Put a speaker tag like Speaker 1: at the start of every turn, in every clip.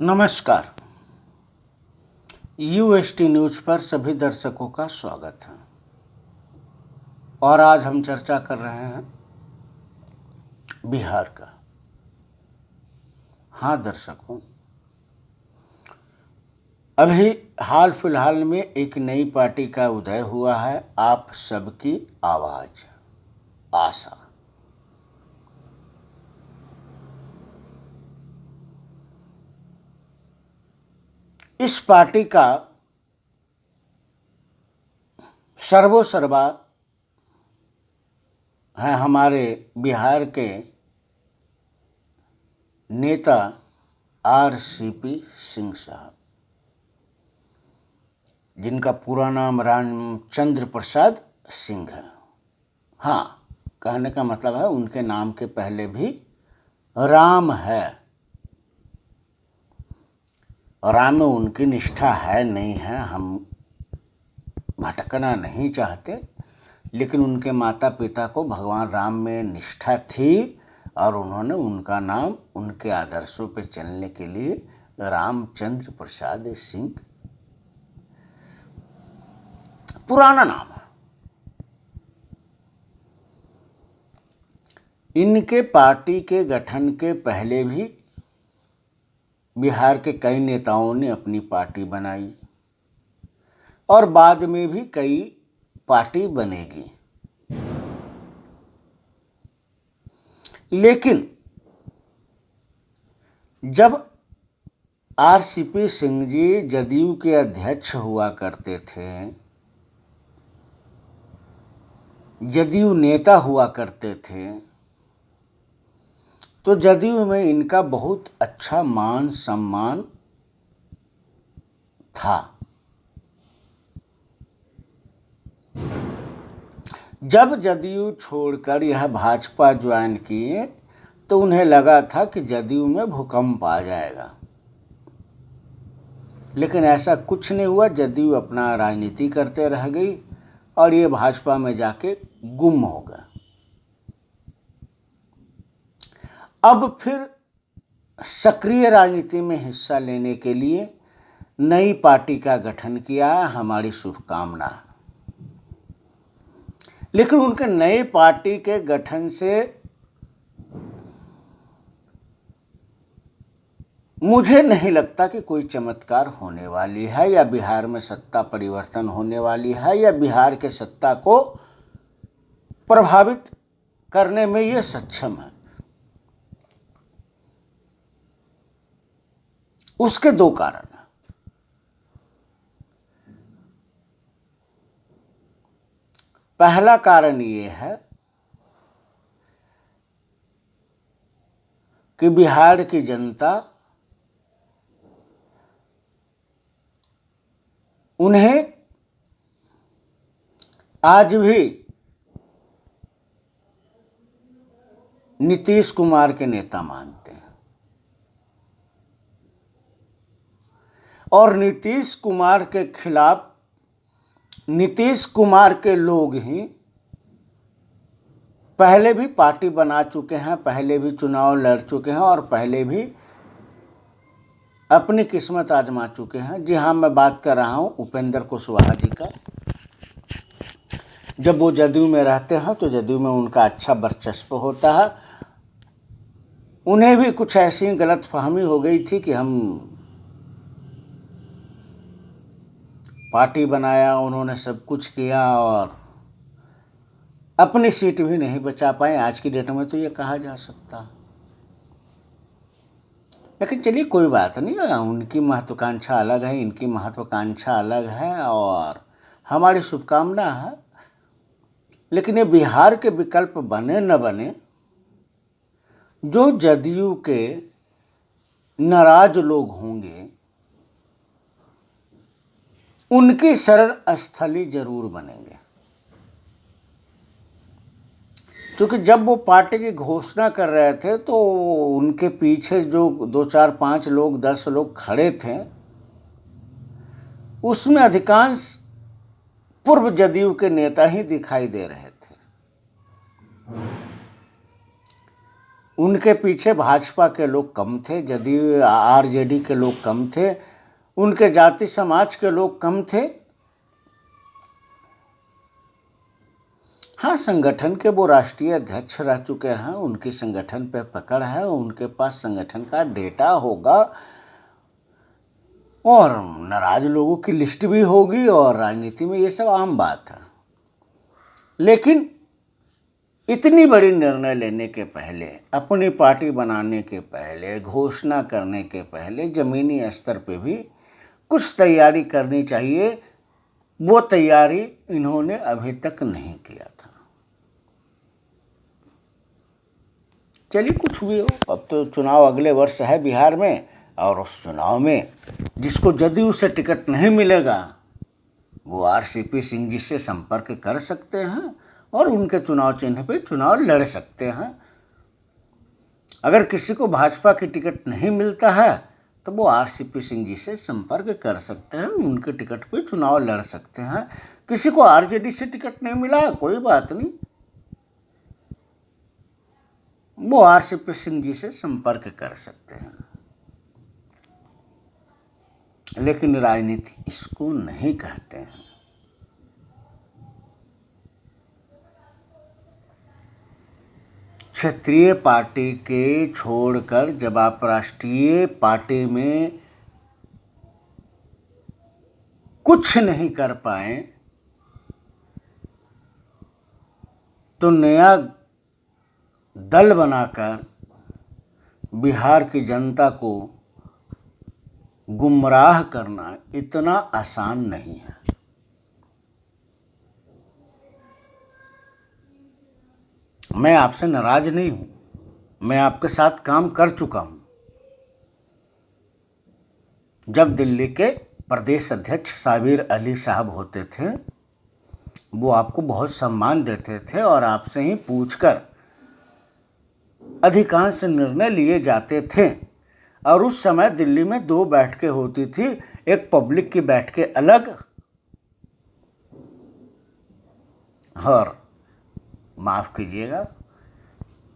Speaker 1: नमस्कार। UST news पर सभी दर्शकों का स्वागत है और आज हम चर्चा कर रहे हैं बिहार का। हाँ दर्शकों, अभी हाल फिलहाल में एक नई पार्टी का उदय हुआ है, आप सबकी आवाज आशा। इस पार्टी का सर्वोसर्वा है हमारे बिहार के नेता आरसीपी सिंह साहब, जिनका पूरा नाम रामचंद्र प्रसाद सिंह है। हाँ, कहने का मतलब है उनके नाम के पहले भी राम है। राम में उनकी निष्ठा है नहीं है, हम भटकना नहीं चाहते, लेकिन उनके माता पिता को भगवान राम में निष्ठा थी और उन्होंने उनका नाम उनके आदर्शों पर चलने के लिए रामचंद्र प्रसाद सिंह पुराना नाम है। इनके पार्टी के गठन के पहले भी बिहार के कई नेताओं ने अपनी पार्टी बनाई और बाद में भी कई पार्टी बनेगी, लेकिन जब आरसीपी सिंह जी जदयू के अध्यक्ष हुआ करते थे, जदयू नेता हुआ करते थे, तो जदयू में इनका बहुत अच्छा मान सम्मान था। जब जदयू छोड़कर यह भाजपा ज्वाइन किए तो उन्हें लगा था कि जदयू में भूकंप आ जाएगा, लेकिन ऐसा कुछ नहीं हुआ। जदयू अपना राजनीति करते रह गई और ये भाजपा में जाके गुम हो गए। अब फिर सक्रिय राजनीति में हिस्सा लेने के लिए नई पार्टी का गठन किया है, हमारी शुभकामना है। लेकिन उनके नए पार्टी के गठन से मुझे नहीं लगता कि कोई चमत्कार होने वाली है या बिहार में सत्ता परिवर्तन होने वाली है या बिहार के सत्ता को प्रभावित करने में ये सक्षम है। उसके दो कारण हैं। पहला कारण ये है कि बिहार की जनता उन्हें आज भी नीतीश कुमार के नेता मानते हैं और नीतीश कुमार के खिलाफ नीतीश कुमार के लोग ही पहले भी पार्टी बना चुके हैं, पहले भी चुनाव लड़ चुके हैं और पहले भी अपनी किस्मत आजमा चुके हैं। जी हाँ, मैं बात कर रहा हूँ उपेंद्र कुशवाहा जी का। जब वो जदयू में रहते हैं तो जदयू में उनका अच्छा वर्चस्व होता है। उन्हें भी कुछ ऐसी गलतफहमी हो गई थी कि हम पार्टी बनाया, उन्होंने सब कुछ किया और अपनी सीट भी नहीं बचा पाए। आज की डेट में तो ये कहा जा सकता, लेकिन चलिए कोई बात नहीं, उनकी महत्वाकांक्षा अलग है, इनकी महत्वाकांक्षा अलग है और हमारी शुभकामना है। लेकिन ये बिहार के विकल्प बने न बने, जो जदयू के नाराज लोग होंगे उनकी शरण स्थली जरूर बनेंगे। क्योंकि जब वो पार्टी की घोषणा कर रहे थे तो उनके पीछे जो 2 4 5 लोग 10 लोग खड़े थे, उसमें अधिकांश पूर्व जदयू के नेता ही दिखाई दे रहे थे। उनके पीछे भाजपा के लोग कम थे, जदयू आरजेडी के लोग कम थे, उनके जाति समाज के लोग कम थे। हाँ, संगठन के वो राष्ट्रीय अध्यक्ष रह चुके हैं, उनकी संगठन पे पकड़ है, उनके पास संगठन का डेटा होगा और नाराज लोगों की लिस्ट भी होगी, और राजनीति में ये सब आम बात है। लेकिन इतनी बड़ी निर्णय लेने के पहले, अपनी पार्टी बनाने के पहले, घोषणा करने के पहले जमीनी स्तर पे भी कुछ तैयारी करनी चाहिए। वो तैयारी इन्होंने अभी तक नहीं किया था। चलिए, कुछ भी हो, अब तो चुनाव अगले वर्ष है बिहार में, और उस चुनाव में जिसको जदयू से टिकट नहीं मिलेगा वो आरसीपी सिंह जी से संपर्क कर सकते हैं और उनके चुनाव चिन्ह पे चुनाव लड़ सकते हैं। अगर किसी को भाजपा की टिकट नहीं मिलता है तो वो आरसीपी सिंह जी से संपर्क कर सकते हैं, उनके टिकट पे चुनाव लड़ सकते हैं। किसी को आरजेडी से टिकट नहीं मिला, कोई बात नहीं, वो आरसीपी सिंह जी से संपर्क कर सकते हैं। लेकिन राजनीति इसको नहीं कहते हैं। क्षेत्रीय पार्टी के छोड़कर जब आप राष्ट्रीय पार्टी में कुछ नहीं कर पाए तो नया दल बनाकर बिहार की जनता को गुमराह करना इतना आसान नहीं है। मैं आपसे नाराज नहीं हूं, मैं आपके साथ काम कर चुका हूं। जब दिल्ली के प्रदेश अध्यक्ष साबिर अली साहब होते थे, वो आपको बहुत सम्मान देते थे और आपसे ही पूछकर अधिकांश निर्णय लिए जाते थे। और उस समय दिल्ली में 2 बैठकें होती थी, एक पब्लिक की बैठकें अलग, और माफ़ कीजिएगा,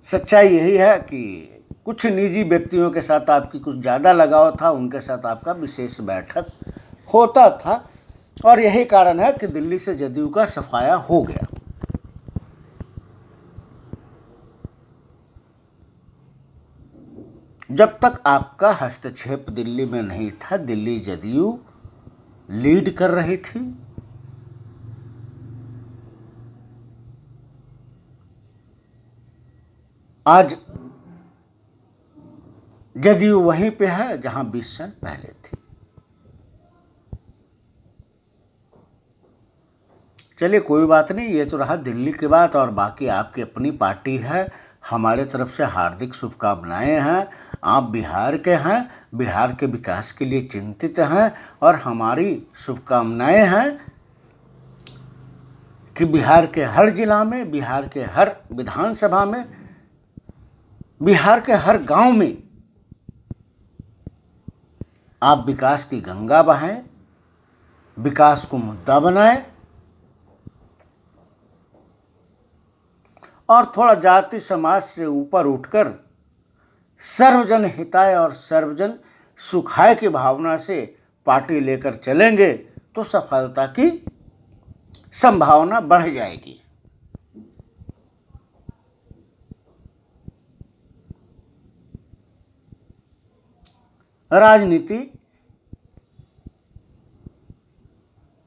Speaker 1: सच्चाई यही है कि कुछ निजी व्यक्तियों के साथ आपकी कुछ ज़्यादा लगाव था, उनके साथ आपका विशेष बैठक होता था, और यही कारण है कि दिल्ली से जदयू का सफाया हो गया। जब तक आपका हस्तक्षेप दिल्ली में नहीं था, दिल्ली जदयू लीड कर रही थी। आज जदयू वहीं पे है जहां 20 साल पहले थी। चलिए, कोई बात नहीं, ये तो रहा दिल्ली की बात, और बाकी आपकी अपनी पार्टी है। हमारे तरफ से हार्दिक शुभकामनाएं हैं। आप बिहार के हैं, बिहार के विकास के लिए चिंतित हैं, और हमारी शुभकामनाएं हैं कि बिहार के हर जिला में, बिहार के हर विधानसभा में, बिहार के हर गांव में आप विकास की गंगा बहाएं, विकास को मुद्दा बनाएं, और थोड़ा जाति समाज से ऊपर उठकर सर्वजन हिताय और सर्वजन सुखाय की भावना से पार्टी लेकर चलेंगे तो सफलता की संभावना बढ़ जाएगी। राजनीति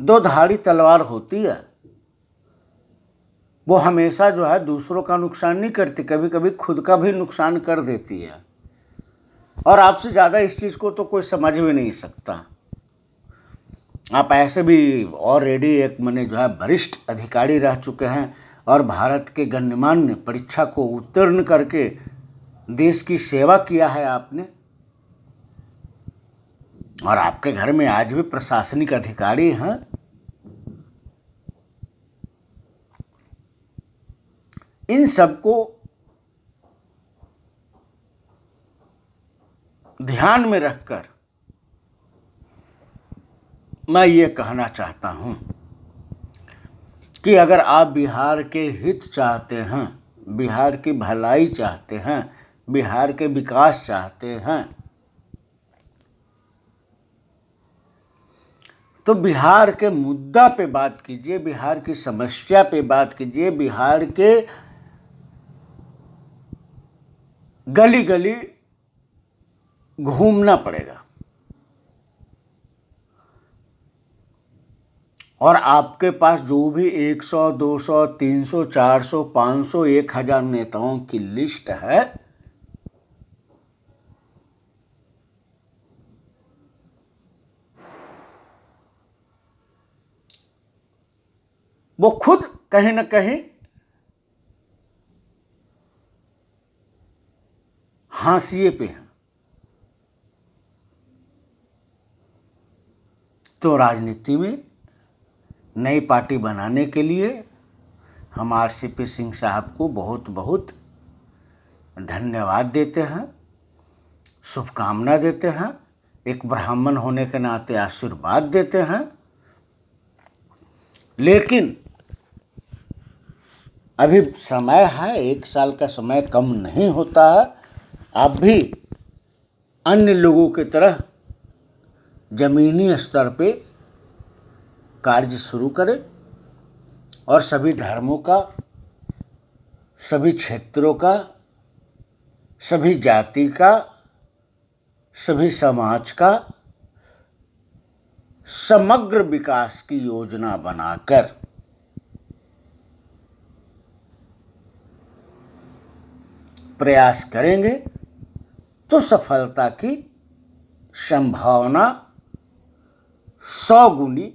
Speaker 1: 2 धारी तलवार होती है। वो हमेशा जो है दूसरों का नुकसान नहीं करती, कभी कभी खुद का भी नुकसान कर देती है, और आपसे ज़्यादा इस चीज़ को तो कोई समझ भी नहीं सकता। आप ऐसे भी ऑलरेडी एक मने जो है वरिष्ठ अधिकारी रह चुके हैं, और भारत के गण्यमान्य परीक्षा को उत्तीर्ण करके देश की सेवा किया है आपने, और आपके घर में आज भी प्रशासनिक अधिकारी हैं। इन सबको ध्यान में रखकर मैं ये कहना चाहता हूं कि अगर आप बिहार के हित चाहते हैं, बिहार की भलाई चाहते हैं, बिहार के विकास चाहते हैं, तो बिहार के मुद्दा पे बात कीजिए, बिहार की समस्या पे बात कीजिए, बिहार के गली गली घूमना पड़ेगा। और आपके पास जो भी 100, 200, 300, 400, 500, 1000 नेताओं की लिस्ट है, वो खुद कहीं ना कहीं हाशिए पे हैं। तो राजनीति में नई पार्टी बनाने के लिए हम आरसीपी सिंह साहब को बहुत बहुत धन्यवाद देते हैं, शुभकामना देते हैं, एक ब्राह्मण होने के नाते आशीर्वाद देते हैं। लेकिन अभी समय है, 1 साल का समय कम नहीं होता है। आप भी अन्य लोगों की तरह जमीनी स्तर पे कार्य शुरू करें और सभी धर्मों का, सभी क्षेत्रों का, सभी जाति का, सभी समाज का समग्र विकास की योजना बनाकर प्रयास करेंगे तो सफलता की संभावना 100 गुनी